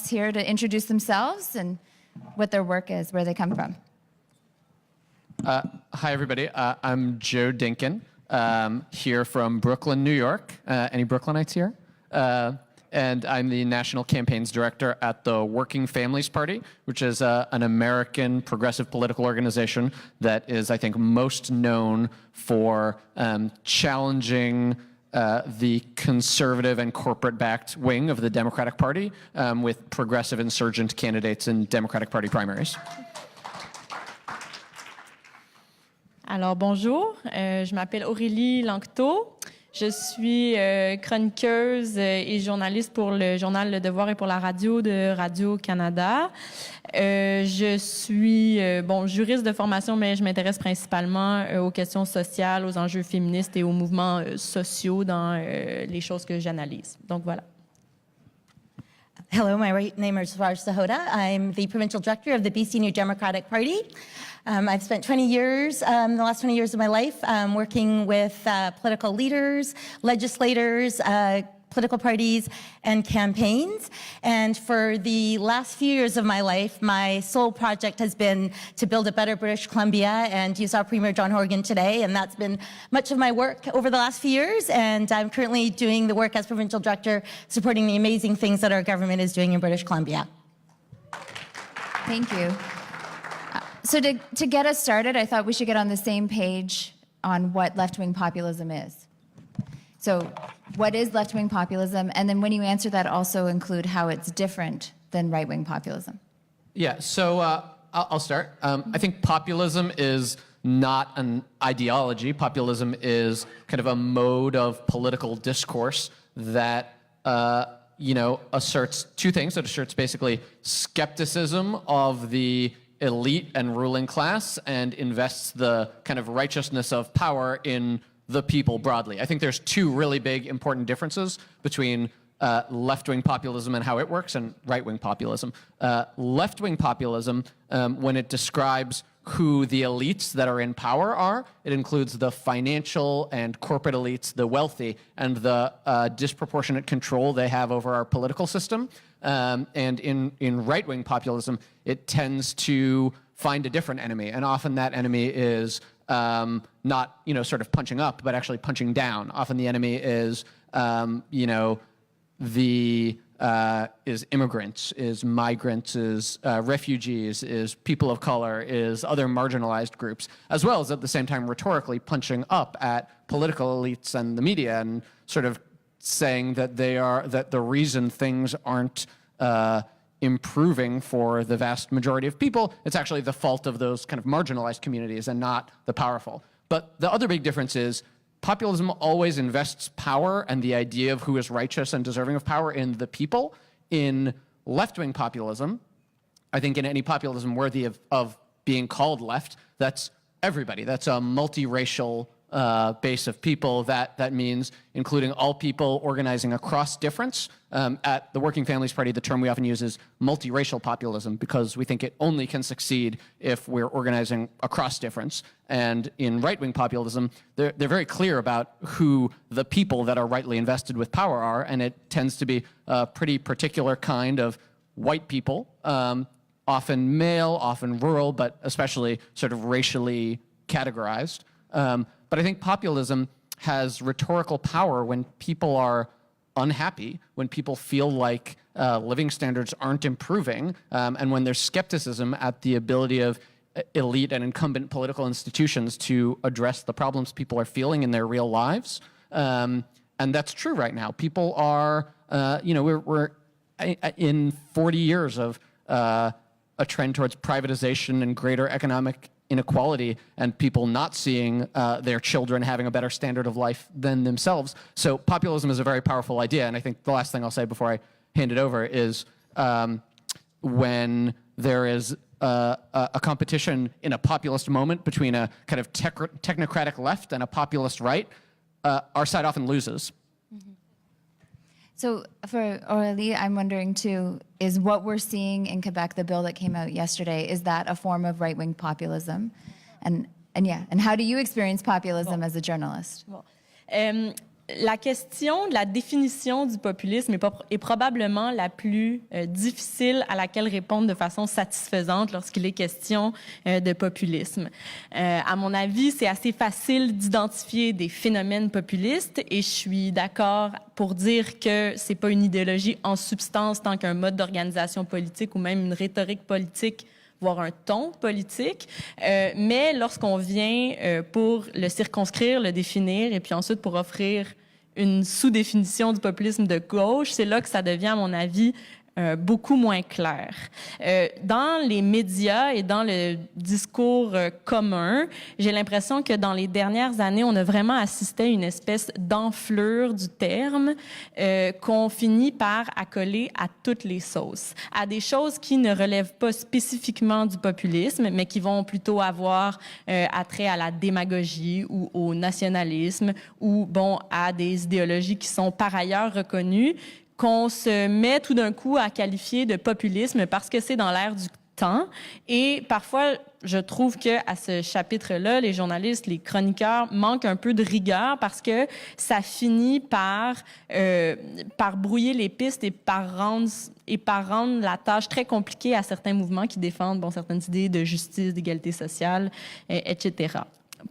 panelists here to introduce themselves and what their work is, where they come from. Hi, everybody. I'm Joe Dinkin, here from Brooklyn, New York. Any Brooklynites here? And I'm the National Campaigns Director at the Working Families Party, which is an American progressive political organization that is, I think, most known for challenging the conservative and corporate-backed wing of the Democratic Party with progressive insurgent candidates in Democratic Party primaries. Alors, bonjour, je m'appelle Aurélie Lanctôt. Je suis chroniqueuse et journaliste pour le journal Le Devoir et pour la radio de Radio-Canada. Je suis juriste de formation, mais je m'intéresse principalement aux questions sociales, aux enjeux féministes et aux mouvements sociaux dans les choses que j'analyse. Donc, voilà. Hello, my name is Raj Sihota. I'm the provincial director of the BC New Democratic Party. I've spent 20 years, the last 20 years of my life, working with political leaders, legislators, political parties, and campaigns. And for the last few years of my life, my sole project has been to build a better British Columbia, and you saw Premier John Horgan today, and that's been much of my work over the last few years, and I'm currently doing the work as provincial director, supporting the amazing things that our government is doing in British Columbia. Thank you. So to get us started, I thought we should get on the same page on what left-wing populism is. So what is left-wing populism? And then when you answer that, also include how it's different than right-wing populism. Yeah, so I'll start. I think populism is not an ideology. Populism is kind of a mode of political discourse that asserts two things. It asserts basically skepticism of the elite and ruling class and invests the kind of righteousness of power in the people broadly. I think there's two really big important differences between left-wing populism and how it works and right-wing populism. Left-wing populism, when it describes who the elites that are in power are, it includes the financial and corporate elites, the wealthy, and the disproportionate control they have over our political system. And in right-wing populism, it tends to find a different enemy, and often that enemy is not, sort of punching up, but actually punching down. Often the enemy is, is immigrants, is migrants, is refugees, is people of color, is other marginalized groups, as well as at the same time rhetorically punching up at political elites and the media and sort of saying that that the reason things aren't improving for the vast majority of people, it's actually the fault of those kind of marginalized communities and not the powerful. But the other big difference is populism always invests power and the idea of who is righteous and deserving of power in the people. In left-wing populism, I think in any populism worthy of being called left, that's everybody. That's a multiracial base of people. That means including all people organizing across difference. At the Working Families Party, the term we often use is multiracial populism because we think it only can succeed if we're organizing across difference. And in right-wing populism, they're very clear about who the people that are rightly invested with power are, and it tends to be a pretty particular kind of white people, often male, often rural, but especially sort of racially categorized. But I think populism has rhetorical power when people are unhappy, when people feel like living standards aren't improving, and when there's skepticism at the ability of elite and incumbent political institutions to address the problems people are feeling in their real lives. And that's true right now. People are, we're in 40 years of a trend towards privatization and greater economic inequality and people not seeing their children having a better standard of life than themselves. So populism is a very powerful idea. And I think the last thing I'll say before I hand it over is when there is a competition in a populist moment between a kind of technocratic left and a populist right, our side often loses. So for Aurélie, I'm wondering too, is what we're seeing in Quebec, the bill that came out yesterday, is that a form of right-wing populism? And how do you experience populism as a journalist? Bon. la question de la définition du populisme est probablement la plus difficile à laquelle répondre de façon satisfaisante lorsqu'il est question de populisme. À mon avis, c'est assez facile d'identifier des phénomènes populistes et je suis d'accord pour dire que c'est pas une idéologie en substance tant qu'un mode d'organisation politique ou même une rhétorique politique voire un ton politique, mais lorsqu'on vient pour le circonscrire, le définir, et puis ensuite pour offrir une sous-définition du populisme de gauche, c'est là que ça devient, à mon avis, beaucoup moins clair. Dans les médias et dans le discours commun, j'ai l'impression que dans les dernières années, on a vraiment assisté à une espèce d'enflure du terme qu'on finit par accoler à toutes les sauces, à des choses qui ne relèvent pas spécifiquement du populisme, mais qui vont plutôt avoir attrait à la démagogie ou au nationalisme ou, bon, à des idéologies qui sont par ailleurs reconnues, qu'on se met tout d'un coup à qualifier de populisme parce que c'est dans l'air du temps. Et parfois, je trouve que à ce chapitre-là, les journalistes, les chroniqueurs manquent un peu de rigueur parce que ça finit par brouiller les pistes et par rendre la tâche très compliquée à certains mouvements qui défendent certaines idées de justice, d'égalité sociale, etc.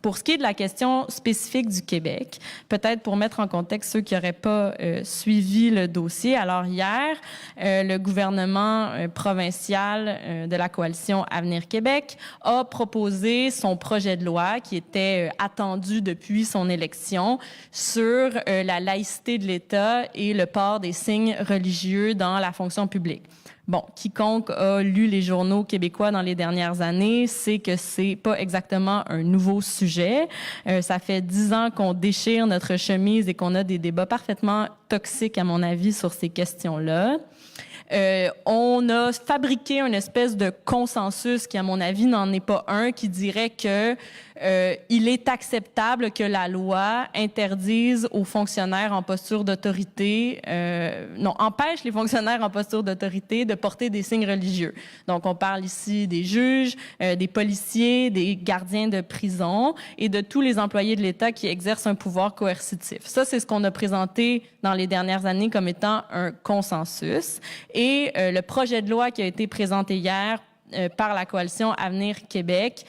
Pour ce qui est de la question spécifique du Québec, peut-être pour mettre en contexte ceux qui n'auraient pas suivi le dossier, alors hier, le gouvernement provincial de la coalition Avenir Québec a proposé son projet de loi qui était attendu depuis son élection sur la laïcité de l'État et le port des signes religieux dans la fonction publique. Bon, quiconque a lu les journaux québécois dans les dernières années sait que c'est pas exactement un nouveau sujet. Ça fait 10 ans qu'on déchire notre chemise et qu'on a des débats parfaitement toxiques, à mon avis, sur ces questions-là. On a fabriqué une espèce de consensus qui, à mon avis, n'en est pas un, qui dirait que il est acceptable que la loi interdise aux fonctionnaires en posture d'autorité, empêche les fonctionnaires en posture d'autorité de porter des signes religieux. Donc, on parle ici des juges, des policiers, des gardiens de prison et de tous les employés de l'État qui exercent un pouvoir coercitif. Ça, c'est ce qu'on a présenté dans les dernières années comme étant un consensus. Et le projet de loi qui a été présenté hier par la coalition Avenir Québec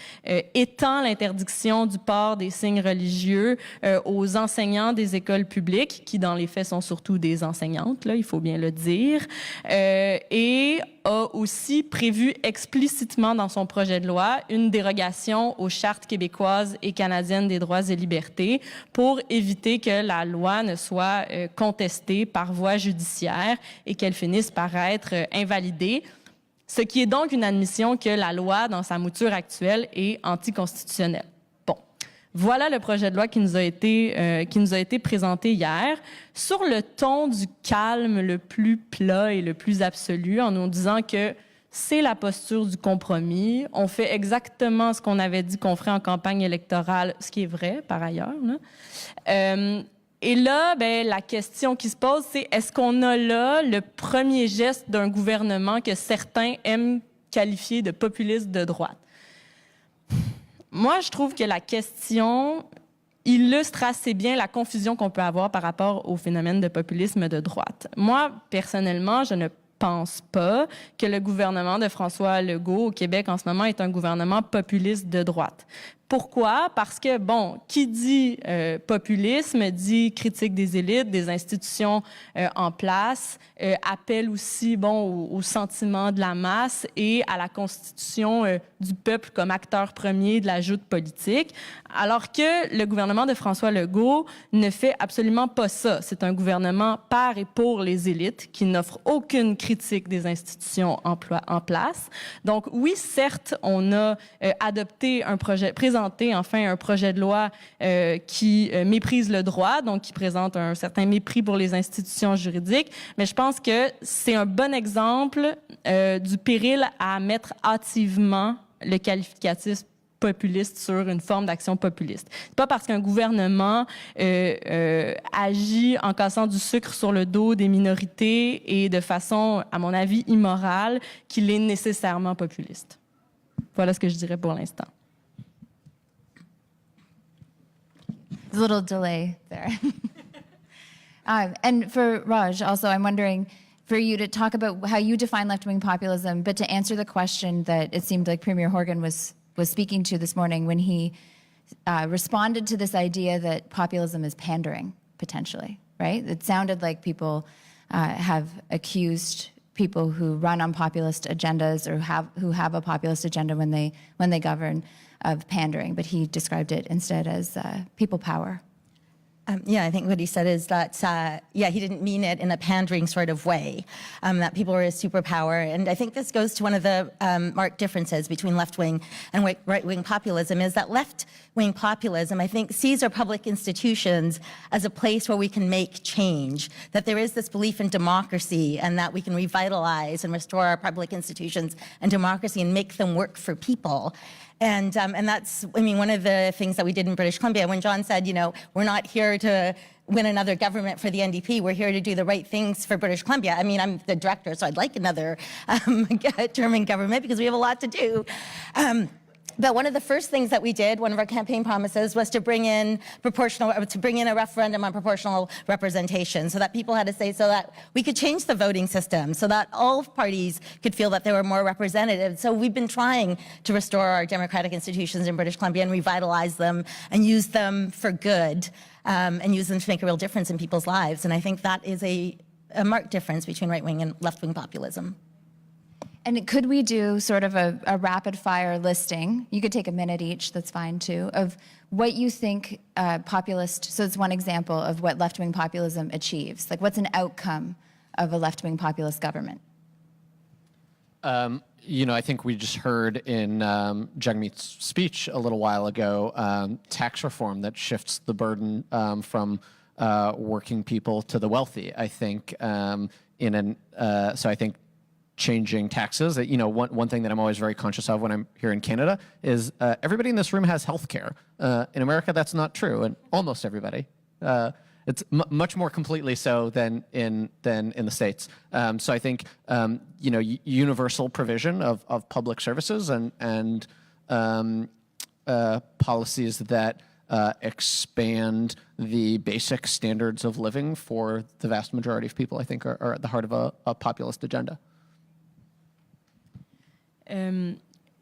étend l'interdiction du port des signes religieux aux enseignants des écoles publiques, qui dans les faits sont surtout des enseignantes, là, il faut bien le dire, et a aussi prévu explicitement dans son projet de loi une dérogation aux chartes québécoises et canadiennes des droits et libertés pour éviter que la loi ne soit contestée par voie judiciaire et qu'elle finisse par être invalidée. Ce qui est donc une admission que la loi, dans sa mouture actuelle, est anticonstitutionnelle. Bon, voilà le projet de loi qui nous a été présenté hier, sur le ton du calme le plus plat et le plus absolu, en nous disant que c'est la posture du compromis. On fait exactement ce qu'on avait dit qu'on ferait en campagne électorale, ce qui est vrai, par ailleurs, là. Et là, la question qui se pose, c'est est-ce qu'on a là le premier geste d'un gouvernement que certains aiment qualifier de populiste de droite? Moi, je trouve que la question illustre assez bien la confusion qu'on peut avoir par rapport au phénomène de populisme de droite. Moi, personnellement, je ne pense pas que le gouvernement de François Legault au Québec en ce moment est un gouvernement populiste de droite. Pourquoi? Parce que, bon, qui dit populisme dit critique des élites, des institutions en place, appelle aussi, au sentiment de la masse et à la constitution du peuple comme acteur premier de la joute politique, alors que le gouvernement de François Legault ne fait absolument pas ça. C'est un gouvernement par et pour les élites qui n'offre aucune critique des institutions en place. Donc, oui, certes, on a présenté un projet de loi qui méprise le droit, donc qui présente un certain mépris pour les institutions juridiques, mais je pense que c'est un bon exemple du péril à mettre hâtivement le qualificatif populiste sur une forme d'action populiste. C'est pas parce qu'un gouvernement agit en cassant du sucre sur le dos des minorités et de façon, à mon avis, immorale qu'il est nécessairement populiste. Voilà ce que je dirais pour l'instant. There's a little delay there. And for Raj, also, I'm wondering for you to talk about how you define left-wing populism, but to answer the question that it seemed like Premier Horgan was speaking to this morning when he responded to this idea that populism is pandering, potentially, right? It sounded like people have accused people who run on populist agendas or who have a populist agenda when they govern of pandering, but he described it instead as people power. Yeah, I think what he said is that, he didn't mean it in a pandering sort of way, that people are a superpower. And I think this goes to one of the marked differences between left-wing and right-wing populism is that left-wing populism, I think, sees our public institutions as a place where we can make change, that there is this belief in democracy and that we can revitalize and restore our public institutions and democracy and make them work for people. And that's, I mean, one of the things that we did in British Columbia when John said, you know, we're not here to win another government for the NDP. We're here to do the right things for British Columbia. I mean, I'm the director, so I'd like another German government because we have a lot to do. But one of the first things that we did, one of our campaign promises, was to bring in a referendum on proportional representation, so that people had to say, so that we could change the voting system, so that all parties could feel that they were more representative. So we've been trying to restore our democratic institutions in British Columbia and revitalize them and use them for good, and use them to make a real difference in people's lives. And I think that is a marked difference between right-wing and left-wing populism. And could we do sort of a rapid-fire listing? You could take a minute each, that's fine too, of what you think populist, so it's one example of what left-wing populism achieves. Like, what's an outcome of a left-wing populist government? You know, I think we just heard in Jagmeet's speech a little while ago, tax reform that shifts the burden from working people to the wealthy. I think so I think changing taxes. You know, one thing that I'm always very conscious of when I'm here in Canada is everybody in this room has health care. In America, that's not true, and almost everybody. It's much more completely so than in the States. So I think you know, universal provision of public services and policies that expand the basic standards of living for the vast majority of people, I think, are at the heart of a populist agenda.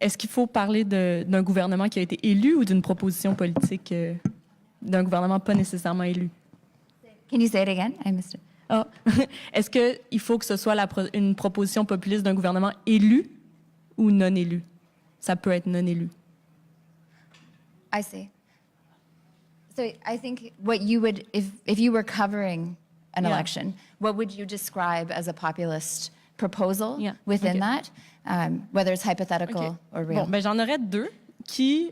Est-ce qu'il faut parler d'un gouvernement qui a été élu ou d'une proposition politique d'un gouvernement pas nécessairement élu? Can you say it again? I missed it. Ah. Est-ce qu'il faut que ce soit une proposition populiste d'un gouvernement élu ou non élu? Ça peut être non élu. I see. So I think what you would, if you were covering an election, what would you describe as a populist proposal within that, whether it's hypothetical or real? Bon, ben, j'en aurais deux qui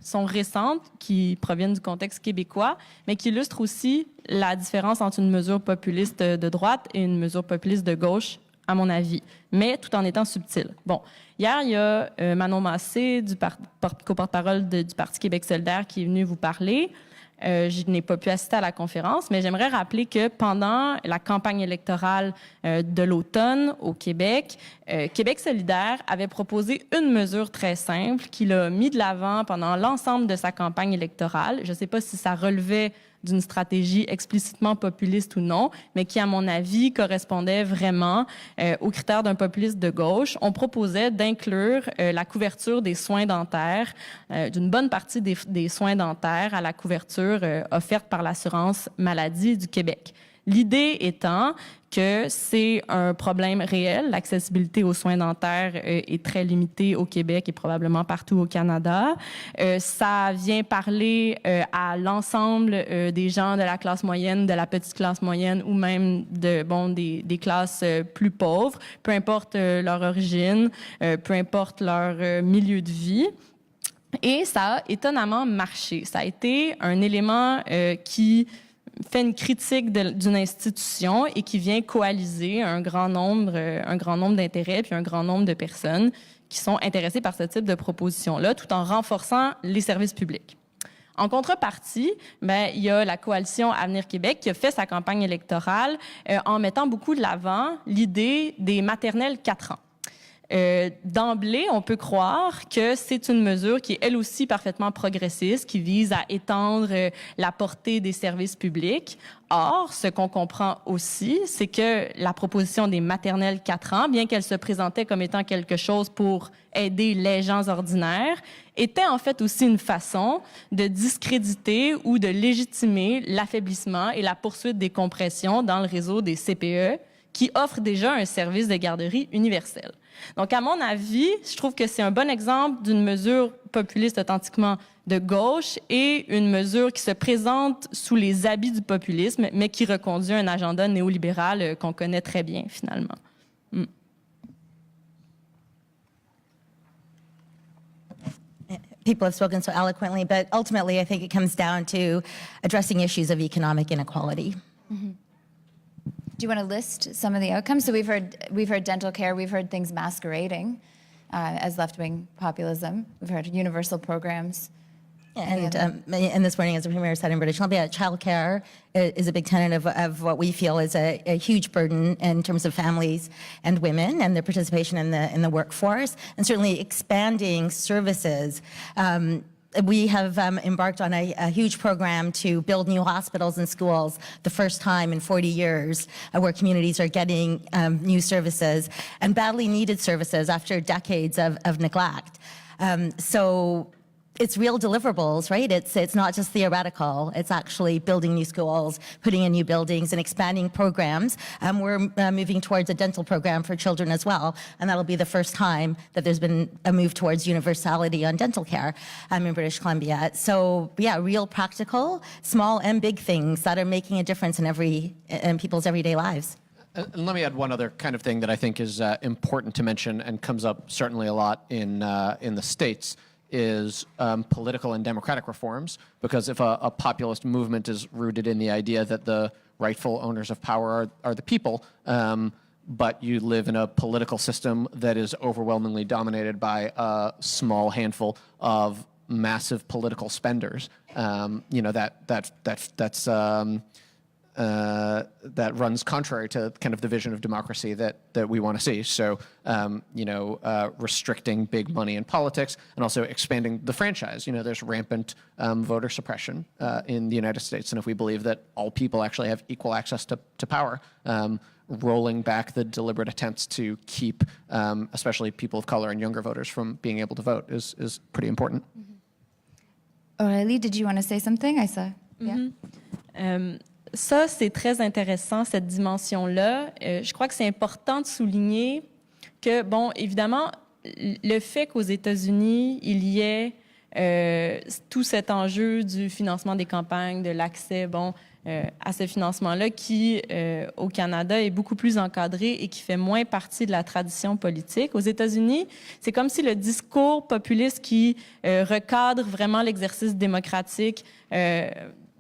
sont récentes, qui proviennent du contexte québécois, mais qui illustrent aussi la différence entre une mesure populiste de droite et une mesure populiste de gauche, à mon avis, mais tout en étant subtil. Bon, hier, il y a Manon Massé, co-porte-parole du Parti Québec solidaire, qui est venu vous parler. Je n'ai pas pu assister à la conférence, mais j'aimerais rappeler que pendant la campagne électorale de l'automne au Québec, Québec solidaire avait proposé une mesure très simple qu'il a mis de l'avant pendant l'ensemble de sa campagne électorale. Je ne sais pas si ça relevait d'une stratégie explicitement populiste ou non, mais qui, à mon avis, correspondait vraiment aux critères d'un populiste de gauche. On proposait d'inclure la couverture des soins dentaires, d'une bonne partie des soins dentaires à la couverture offerte par l'assurance maladie du Québec. L'idée étant que c'est un problème réel. L'accessibilité aux soins dentaires est très limitée au Québec et probablement partout au Canada. Ça vient parler à l'ensemble des gens de la classe moyenne, de la petite classe moyenne ou même des classes plus pauvres, peu importe leur origine, peu importe leur milieu de vie. Et ça a étonnamment marché. Ça a été un élément qui fait une critique d'une institution et qui vient coaliser un grand nombre d'intérêts puis un grand nombre de personnes qui sont intéressées par ce type de proposition-là, tout en renforçant les services publics. En contrepartie, il y a la coalition Avenir Québec qui a fait sa campagne électorale en mettant beaucoup de l'avant l'idée des maternelles 4 ans. d'emblée, on peut croire que c'est une mesure qui est elle aussi parfaitement progressiste, qui vise à étendre la portée des services publics. Or, ce qu'on comprend aussi, c'est que la proposition des maternelles 4 ans, bien qu'elle se présentait comme étant quelque chose pour aider les gens ordinaires, était en fait aussi une façon de discréditer ou de légitimer l'affaiblissement et la poursuite des compressions dans le réseau des CPE, qui offrent déjà un service de garderie universel. Donc, à mon avis, je trouve que c'est un bon exemple d'une mesure populiste authentiquement de gauche et une mesure qui se présente sous les habits du populisme, mais qui reconduit un agenda néolibéral qu'on connaît très bien, finalement. People have spoken so eloquently, but ultimately I think it comes down to addressing issues of economic inequality. Do you want to list some of the outcomes? So we've heard dental care, we've heard things masquerading as left-wing populism. We've heard universal programs. And this morning, as the Premier said in British Columbia, childcare is a big tenet of what we feel is a huge burden in terms of families and women and their participation in the workforce, and certainly expanding services. We have embarked on a huge program to build new hospitals and schools, the first time in 40 years, where communities are getting new services and badly needed services after decades of neglect. So it's real deliverables, right? It's not just theoretical. It's actually building new schools, putting in new buildings, and expanding programs. We're moving towards a dental program for children as well, and that'll be the first time that there's been a move towards universality on dental care in British Columbia. So, yeah, real practical, small and big things that are making a difference in people's everyday lives. And let me add one other kind of thing that I think is important to mention and comes up certainly a lot in the States, is political and democratic reforms, because if a populist movement is rooted in the idea that the rightful owners of power are the people, but you live in a political system that is overwhelmingly dominated by a small handful of massive political spenders, that runs contrary to kind of the vision of democracy that we want to see. So, restricting big money in politics and also expanding the franchise. There's rampant voter suppression in the United States. And if we believe that all people actually have equal access to power, rolling back the deliberate attempts to keep especially people of color and younger voters from being able to vote is pretty important. Aurélie, did you want to say something? I saw. Yeah. Ça, c'est très intéressant, cette dimension-là. Je crois que c'est important de souligner que, bon, évidemment, le fait qu'aux États-Unis, il y ait tout cet enjeu du financement des campagnes, de l'accès, à ce financement-là qui, au Canada, est beaucoup plus encadré et qui fait moins partie de la tradition politique. Aux États-Unis, c'est comme si le discours populiste qui recadre vraiment l'exercice démocratique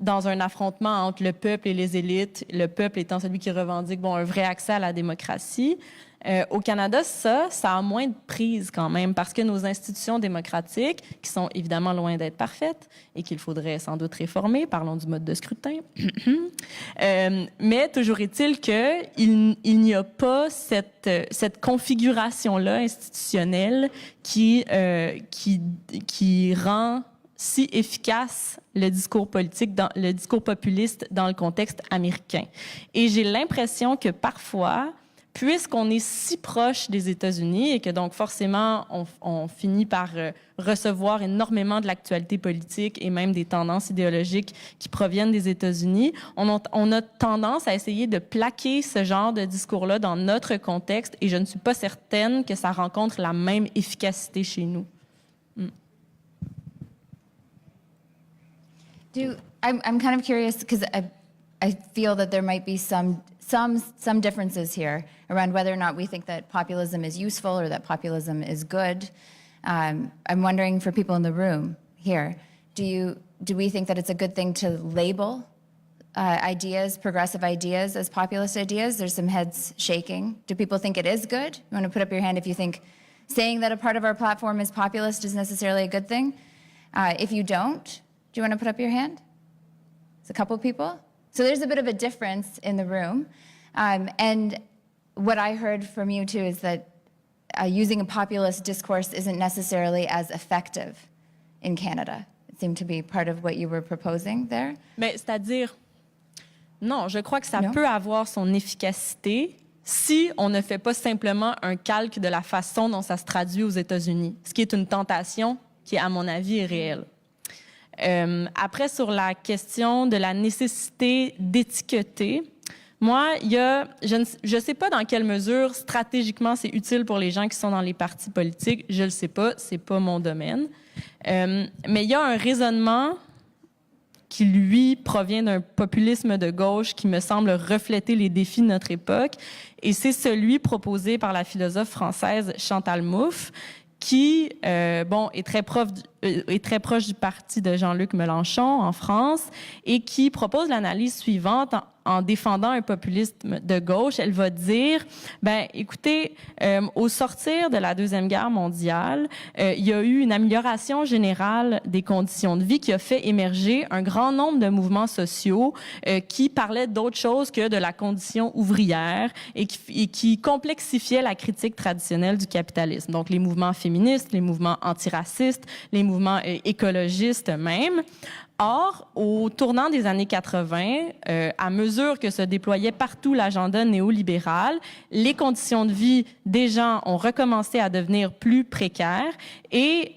dans un affrontement entre le peuple et les élites, le peuple étant celui qui revendique un vrai accès à la démocratie. Au Canada, ça a moins de prise quand même, parce que nos institutions démocratiques, qui sont évidemment loin d'être parfaites et qu'il faudrait sans doute réformer, parlons du mode de scrutin, mais toujours est-il qu'il n'y a pas cette configuration-là institutionnelle qui rend si efficace le discours politique, le discours populiste dans le contexte américain. Et j'ai l'impression que parfois, puisqu'on est si proche des États-Unis et que donc forcément on finit par recevoir énormément de l'actualité politique et même des tendances idéologiques qui proviennent des États-Unis, on a tendance à essayer de plaquer ce genre de discours-là dans notre contexte et je ne suis pas certaine que ça rencontre la même efficacité chez nous. I'm kind of curious because I feel that there might be some differences here around whether or not we think that populism is useful or that populism is good. I'm wondering for people in the room here, do we think that it's a good thing to label ideas, progressive ideas, as populist ideas? There's some heads shaking. Do people think it is good? You want to put up your hand if you think saying that a part of our platform is populist is necessarily a good thing? If you don't, do you want to put up your hand? It's a couple of people. So there's a bit of a difference in the room. And what I heard from you, too, is that using a populist discourse isn't necessarily as effective in Canada. It seemed to be part of what you were proposing there. Mais c'est-à-dire, non, je crois que ça Non? peut avoir son efficacité si on ne fait pas simplement un calque de la façon dont ça se traduit aux États-Unis, ce qui est une tentation qui, à mon avis, est réelle. Après, sur la question de la nécessité d'étiqueter, moi, je ne sais pas dans quelle mesure stratégiquement c'est utile pour les gens qui sont dans les partis politiques. Je ne le sais pas, c'est pas mon domaine. Mais il y a un raisonnement qui, lui, provient d'un populisme de gauche qui me semble refléter les défis de notre époque. Et c'est celui proposé par la philosophe française Chantal Mouffe, qui est très proche du parti de Jean-Luc Mélenchon en France et qui propose l'analyse suivante en défendant un populisme de gauche. Elle va dire, écoutez, au sortir de la Deuxième Guerre mondiale, il y a eu une amélioration générale des conditions de vie qui a fait émerger un grand nombre de mouvements sociaux qui parlaient d'autre chose que de la condition ouvrière et qui complexifiaient la critique traditionnelle du capitalisme. Donc, les mouvements féministes, les mouvements antiracistes, les mouvements écologistes même. Or, au tournant des années 80, à mesure que se déployait partout l'agenda néolibéral, les conditions de vie des gens ont recommencé à devenir plus précaires et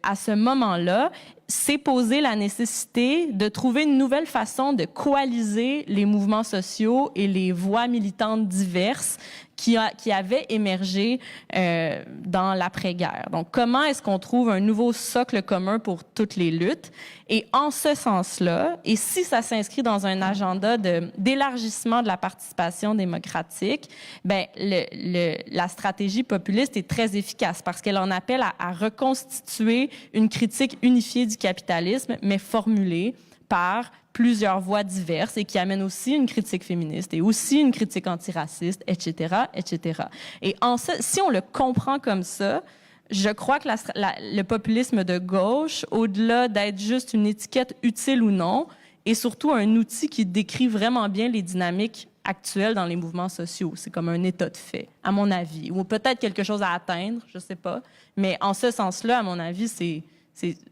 à ce moment-là, s'est posée la nécessité de trouver une nouvelle façon de coaliser les mouvements sociaux et les voix militantes diverses qui avaient émergé dans l'après-guerre. Donc, comment est-ce qu'on trouve un nouveau socle commun pour toutes les luttes? Et en ce sens-là, et si ça s'inscrit dans un agenda d'élargissement de la participation démocratique, la stratégie populiste est très efficace parce qu'elle en appelle à reconstituer une critique unifiée du capitalisme, mais formulée par plusieurs voix diverses et qui amène aussi une critique féministe et aussi une critique antiraciste, etc., etc. Et si on le comprend comme ça, je crois que le populisme de gauche, au-delà d'être juste une étiquette utile ou non, est surtout un outil qui décrit vraiment bien les dynamiques actuelles dans les mouvements sociaux. C'est comme un état de fait, à mon avis. Ou peut-être quelque chose à atteindre, je ne sais pas. Mais en ce sens-là, à mon avis, c'est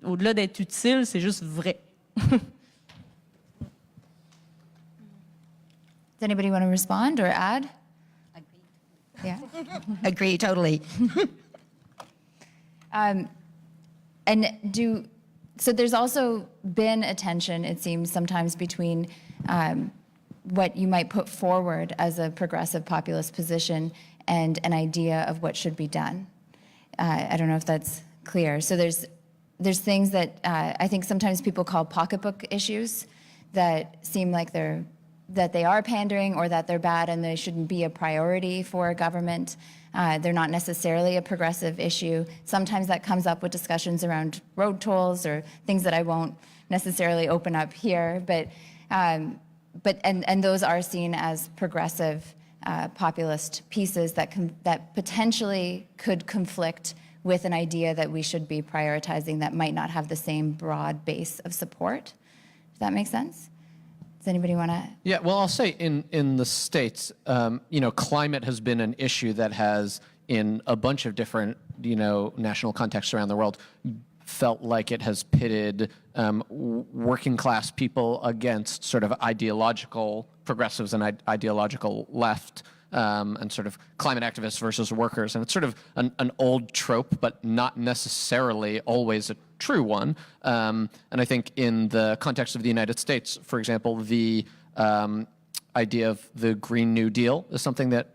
au-delà d'être utile, c'est juste vrai. Does anybody want to respond or add? Yeah. Agree, totally. So there's also been a tension, it seems, sometimes between what you might put forward as a progressive populist position and an idea of what should be done. I don't know if that's clear. So there's things that I think sometimes people call pocketbook issues that seem like that they are pandering or that they're bad and they shouldn't be a priority for a government. They're not necessarily a progressive issue. Sometimes that comes up with discussions around road tolls or things that I won't necessarily open up here, but those are seen as progressive populist pieces that potentially could conflict with an idea that we should be prioritizing that might not have the same broad base of support. Does that make sense? Does anybody want to? Yeah, well, I'll say in the States, climate has been an issue that has, in a bunch of different, national contexts around the world, felt like it has pitted working class people against sort of ideological progressives and ideological left, and sort of climate activists versus workers. And it's sort of an old trope, but not necessarily always a true one. And I think in the context of the United States, for example, the idea of the Green New Deal is something that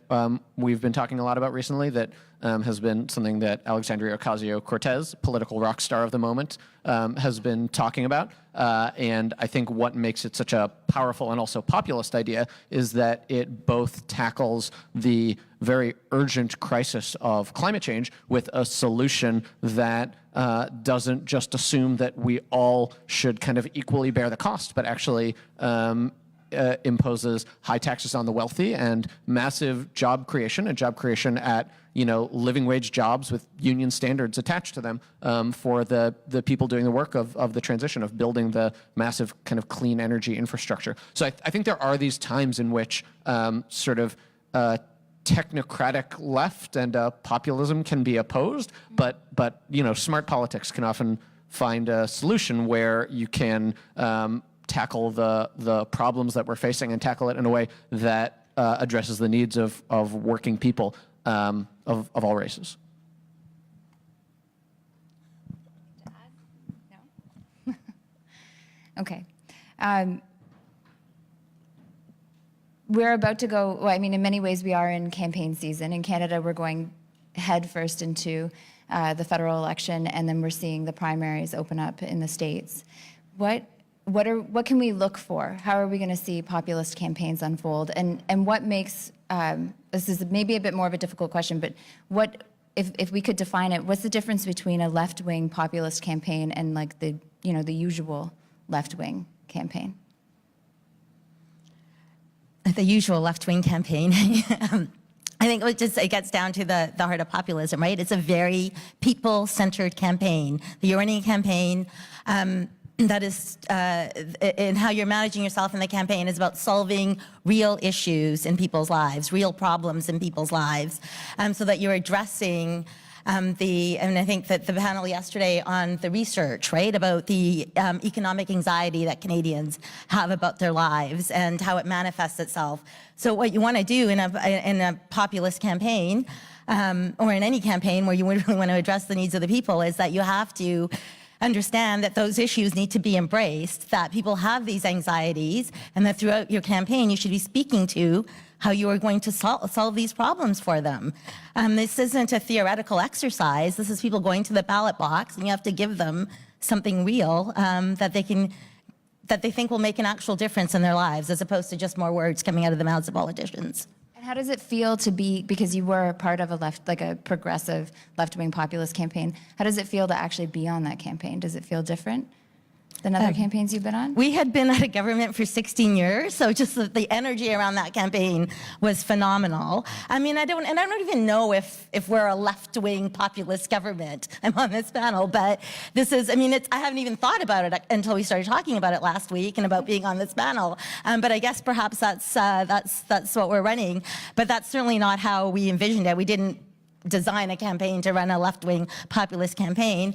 we've been talking a lot about recently, that has been something that Alexandria Ocasio-Cortez, political rock star of the moment, has been talking about. And I think what makes it such a powerful and also populist idea is that it both tackles the very urgent crisis of climate change with a solution that doesn't just assume that we all should kind of equally bear the cost, but actually imposes high taxes on the wealthy and massive job creation, and job creation at living wage jobs with union standards attached to them for the people doing the work of the transition, of building the massive kind of clean energy infrastructure. So I think there are these times in which technocratic left and populism can be opposed, but smart politics can often find a solution where you can tackle the problems that we're facing and tackle it in a way that addresses the needs of working people of all races. No? Okay. We're about to go, well, I mean, in many ways we are in campaign season. In Canada, we're going headfirst into the federal election, and then we're seeing the primaries open up in the States. What can we look for? How are we going to see populist campaigns unfold? And what makes, this is maybe a bit more of a difficult question, but what, if we could define it, what's the difference between a left-wing populist campaign and like the usual left-wing campaign? The usual left-wing campaign. I think it gets down to the heart of populism, right? It's a very people-centered campaign. The Uranian campaign, that is, in how you're managing yourself in the campaign is about solving real issues in people's lives, real problems in people's lives, so that you're addressing and I think that the panel yesterday on the research, right, about the economic anxiety that Canadians have about their lives and how it manifests itself. So what you want to do in a populist campaign, or in any campaign where you really want to address the needs of the people, is that you have to understand that those issues need to be embraced, that people have these anxieties, and that throughout your campaign you should be speaking to how you are going to solve these problems for them. This isn't a theoretical exercise. This is people going to the ballot box, and you have to give them something real that they think will make an actual difference in their lives, as opposed to just more words coming out of the mouths of politicians. And how does it feel to be, because you were part of a progressive left-wing populist campaign, how does it feel to actually be on that campaign? Does it feel different than other campaigns you've been on? We had been out of government for 16 years, so just the energy around that campaign was phenomenal. I mean, I don't even know if we're a left-wing populist government. I'm on this panel, but this is, I mean, I haven't even thought about it until we started talking about it last week and about being on this panel. But I guess perhaps that's what we're running. But that's certainly not how we envisioned it. We didn't design a campaign to run a left-wing populist campaign.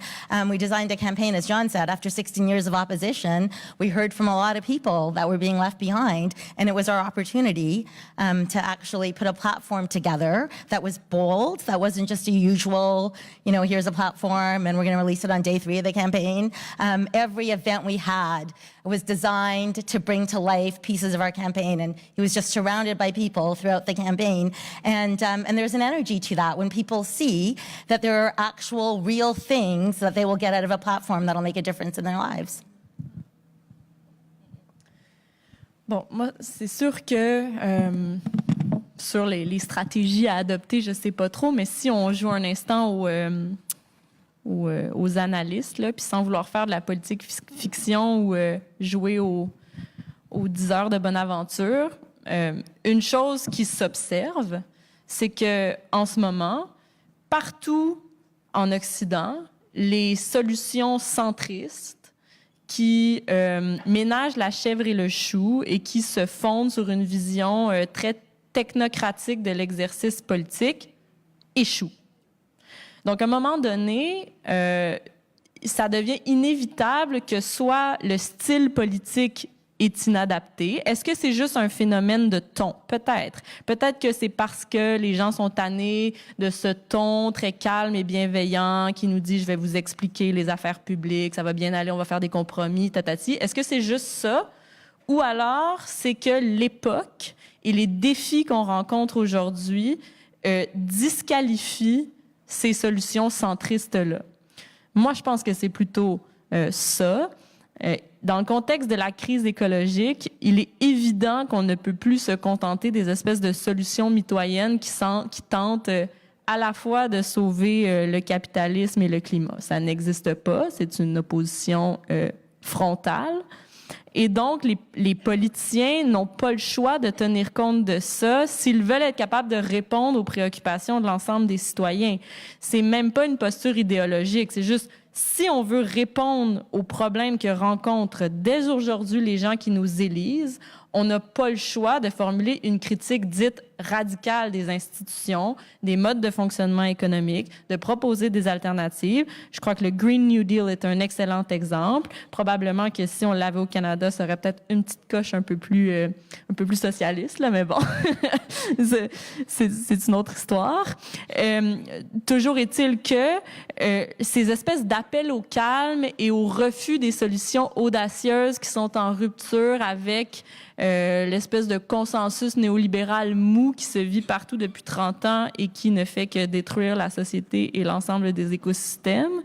We designed a campaign, as John said, after 16 years of opposition. We heard from a lot of people that were being left behind, and it was our opportunity to actually put a platform together that was bold, that wasn't just a usual, here's a platform and we're going to release it on day 3 of the campaign. Every event we had was designed to bring to life pieces of our campaign, and he was just surrounded by people throughout the campaign. And there's an energy to that when people see that there are actual real things that they will get out of a platform that'll make a difference in their lives. Bon, moi, c'est sûr que sur les stratégies à adopter, je sais pas trop, mais si on joue un instant aux analystes, là, puis sans vouloir faire de la politique fiction ou jouer aux 10 heures de bonne aventure, une chose qui s'observe, c'est qu'en ce moment, partout en Occident, les solutions centristes qui ménagent la chèvre et le chou et qui se fondent sur une vision très technocratique de l'exercice politique échouent. Donc, à un moment donné, ça devient inévitable que soit le style politique est inadapté. Est-ce que c'est juste un phénomène de ton? Peut-être. Peut-être que c'est parce que les gens sont tannés de ce ton très calme et bienveillant qui nous dit « je vais vous expliquer les affaires publiques, ça va bien aller, on va faire des compromis, tatati ». Est-ce que c'est juste ça? Ou alors c'est que l'époque et les défis qu'on rencontre aujourd'hui disqualifient ces solutions centristes-là? Moi, je pense que c'est plutôt ça. Dans le contexte de la crise écologique, il est évident qu'on ne peut plus se contenter des espèces de solutions mitoyennes qui tentent à la fois de sauver le capitalisme et le climat. Ça n'existe pas, c'est une opposition frontale. Et donc, les politiciens n'ont pas le choix de tenir compte de ça s'ils veulent être capables de répondre aux préoccupations de l'ensemble des citoyens. C'est même pas une posture idéologique, c'est juste si on veut répondre aux problèmes que rencontrent dès aujourd'hui les gens qui nous élisent, on n'a pas le choix de formuler une critique dite radicale des institutions, des modes de fonctionnement économique, de proposer des alternatives. Je crois que le Green New Deal est un excellent exemple. Probablement que si on l'avait au Canada, ça aurait peut-être une petite coche un peu plus socialiste, là, mais bon, c'est une autre histoire. Toujours est-il que ces espèces d'appels au calme et au refus des solutions audacieuses qui sont en rupture avec l'espèce de consensus néolibéral mou qui se vit partout depuis 30 ans et qui ne fait que détruire la société et l'ensemble des écosystèmes,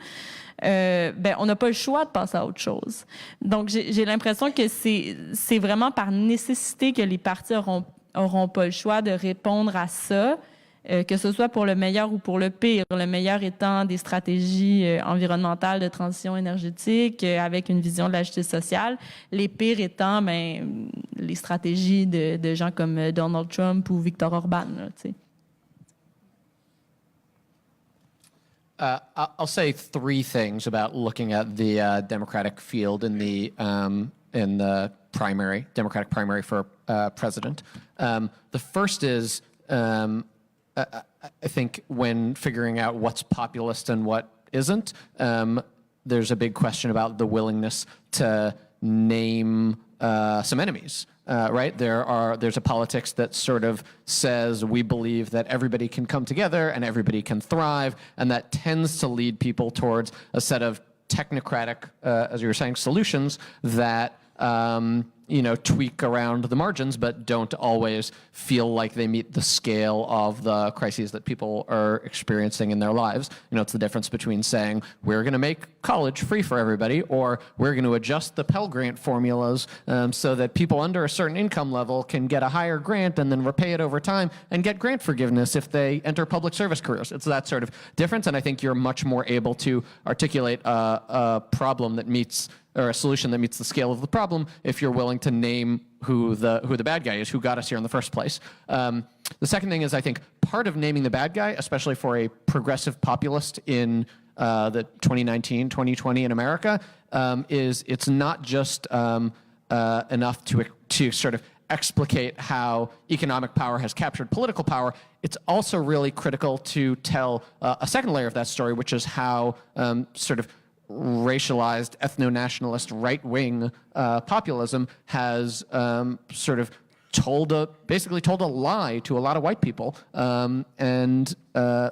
on n'a pas le choix de passer à autre chose. Donc, j'ai l'impression que c'est vraiment par nécessité que les partis auront pas le choix de répondre à ça, que ce soit pour le meilleur ou pour le pire. Le meilleur étant des stratégies environnementales de transition énergétique avec une vision de la justice sociale. Les pires étant les stratégies de gens comme Donald Trump ou Viktor Orban. Là, tu sais. I'll say three things about looking at the Democratic field in the primary, Democratic primary for president. The first is, I think when figuring out what's populist and what isn't, there's a big question about the willingness to name some enemies. Right? There's a politics that sort of says we believe that everybody can come together and everybody can thrive, and that tends to lead people towards a set of technocratic, as you were saying, solutions that tweak around the margins, but don't always feel like they meet the scale of the crises that people are experiencing in their lives. It's the difference between saying, we're going to make college free for everybody, or we're going to adjust the Pell Grant formulas so that people under a certain income level can get a higher grant and then repay it over time and get grant forgiveness if they enter public service careers. It's that sort of difference, and I think you're much more able to articulate a problem that meets, or a solution that meets the scale of the problem if you're willing to name who the bad guy is, who got us here in the first place. The second thing is, I think part of naming the bad guy, especially for a progressive populist in the 2019, 2020 in America, is it's not just enough to sort of explicate how economic power has captured political power. It's also really critical to tell a second layer of that story, which is how sort of racialized, ethno-nationalist, right-wing populism has sort of basically told a lie to a lot of white people, and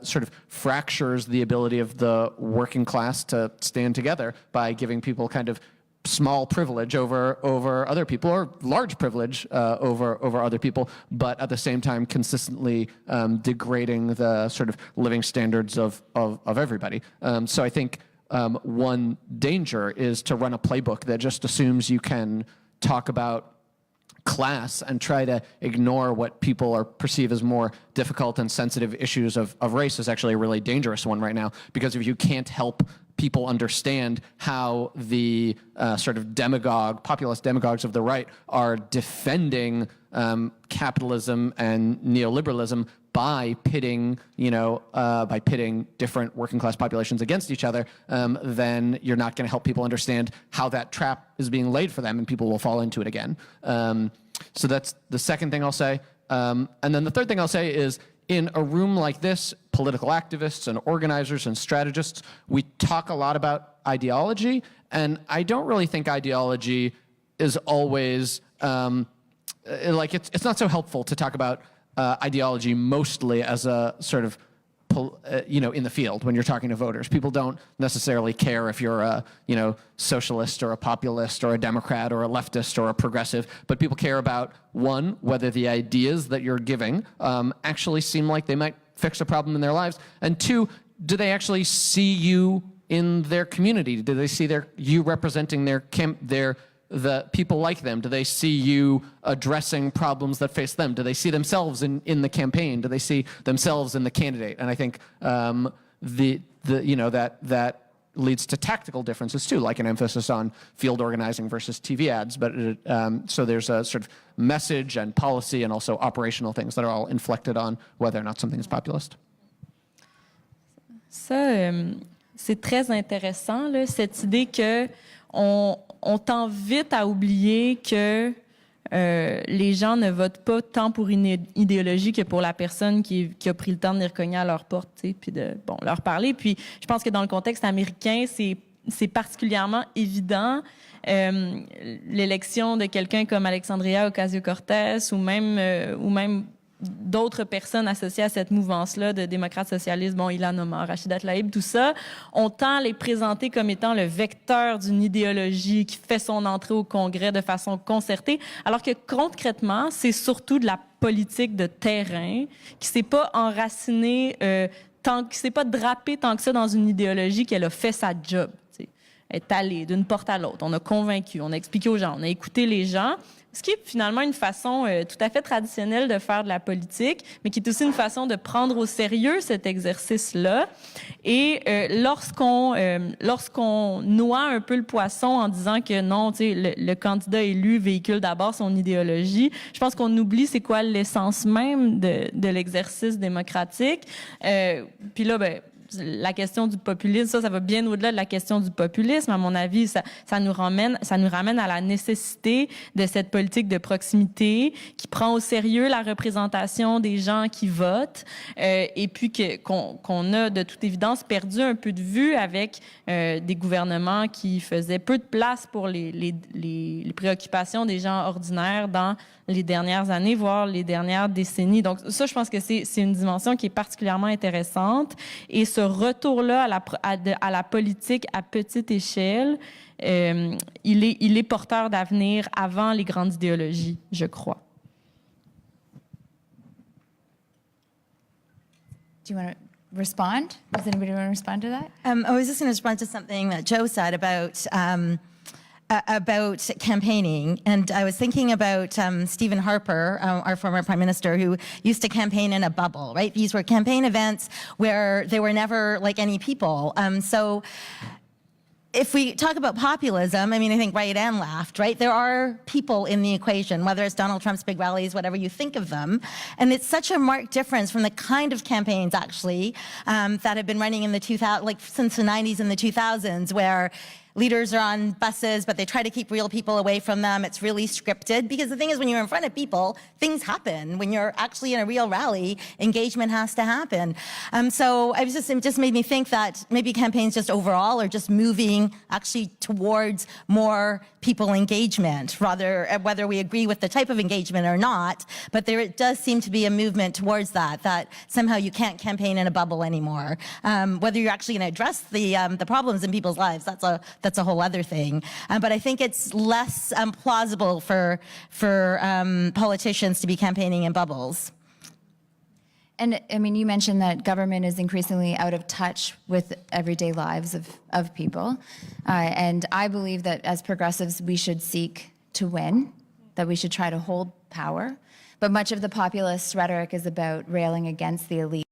sort of fractures the ability of the working class to stand together by giving people kind of small privilege over other people, or large privilege over other people, but at the same time consistently degrading the sort of living standards of everybody. So I think one danger is to run a playbook that just assumes you can talk about class and try to ignore what people are perceive as more difficult and sensitive issues of race is actually a really dangerous one right now, because if you can't help people understand how the sort of populist demagogues of the right are defending capitalism and neoliberalism by pitting different working class populations against each other, then you're not going to help people understand how that trap is being laid for them, and people will fall into it again. So that's the second thing I'll say. And then the third thing I'll say is, in a room like this, political activists and organizers and strategists, we talk a lot about ideology, and I don't really think ideology is always it's not so helpful to talk about ideology mostly as a sort of in the field when you're talking to voters. People don't necessarily care if you're a socialist or a populist or a Democrat or a leftist or a progressive, but people care about, one, whether the ideas that you're giving actually seem like they might fix a problem in their lives, and two, do they actually see you in their community? Do they see you representing the people like them? Do they see you addressing problems that face them? Do they see themselves in the campaign? Do they see themselves in the candidate? And I think that leads to tactical differences too, like an emphasis on field organizing versus TV ads. But so there's a sort of message and policy and also operational things that are all inflected on whether or not something is populist. Ça, c'est très intéressant, là, cette idée que on tend vite à oublier que les gens ne votent pas tant pour une idéologie que pour la personne qui a pris le temps de venir cogner à leur porte, puis de leur parler. Puis je pense que dans le contexte américain, c'est particulièrement évident. L'élection de quelqu'un comme Alexandria Ocasio-Cortez ou même d'autres personnes associées à cette mouvance-là de démocrates socialistes, Ilhan Omar, Rachida Tlaib, tout ça, on tend à les présenter comme étant le vecteur d'une idéologie qui fait son entrée au Congrès de façon concertée, alors que concrètement, c'est surtout de la politique de terrain qui s'est pas enracinée, qui s'est pas drapée tant que ça dans une idéologie qu'elle a fait sa job. Elle est allée d'une porte à l'autre, on a convaincu, on a expliqué aux gens, on a écouté les gens, ce qui est finalement une façon tout à fait traditionnelle de faire de la politique, mais qui est aussi une façon de prendre au sérieux cet exercice-là. Et lorsqu'on noie un peu le poisson en disant que non, le candidat élu véhicule d'abord son idéologie, je pense qu'on oublie c'est quoi l'essence même de l'exercice démocratique. Puis là, la question du populisme, ça va bien au-delà de la question du populisme. À mon avis, ça nous ramène à la nécessité de cette politique de proximité qui prend au sérieux la représentation des gens qui votent, et puis qu'on a de toute évidence perdu un peu de vue avec des gouvernements qui faisaient peu de place pour les préoccupations des gens ordinaires dans les dernières années, voire les dernières décennies. Donc ça, je pense que c'est une dimension qui est particulièrement intéressante. Et ce retour-là à la politique à petite échelle, il est porteur d'avenir avant les grandes idéologies, je crois. Do you want to respond? Does anybody want to respond to that? I was just going to respond to something that Joe said about campaigning, and I was thinking about Stephen Harper, our former prime minister, who used to campaign in a bubble, right? These were campaign events where there were never like any people. So if we talk about populism, I mean, I think right and left, right? There are people in the equation, whether it's Donald Trump's big rallies, whatever you think of them. And it's such a marked difference from the kind of campaigns, actually, that have been running in the since the 90s and the 2000s, where leaders are on buses, but they try to keep real people away from them. It's really scripted, because the thing is, when you're in front of people, things happen. When you're actually in a real rally, engagement has to happen. So it just made me think that maybe campaigns just overall are just moving actually towards more people engagement, rather, whether we agree with the type of engagement or not, but there does seem to be a movement towards that somehow you can't campaign in a bubble anymore. Whether you're actually going to address the problems in people's lives, that's a whole other thing. But I think it's less plausible for politicians to be campaigning in bubbles. And I mean, you mentioned that government is increasingly out of touch with everyday lives of people. And I believe that as progressives, we should seek to win, that we should try to hold power. But much of the populist rhetoric is about railing against the elite.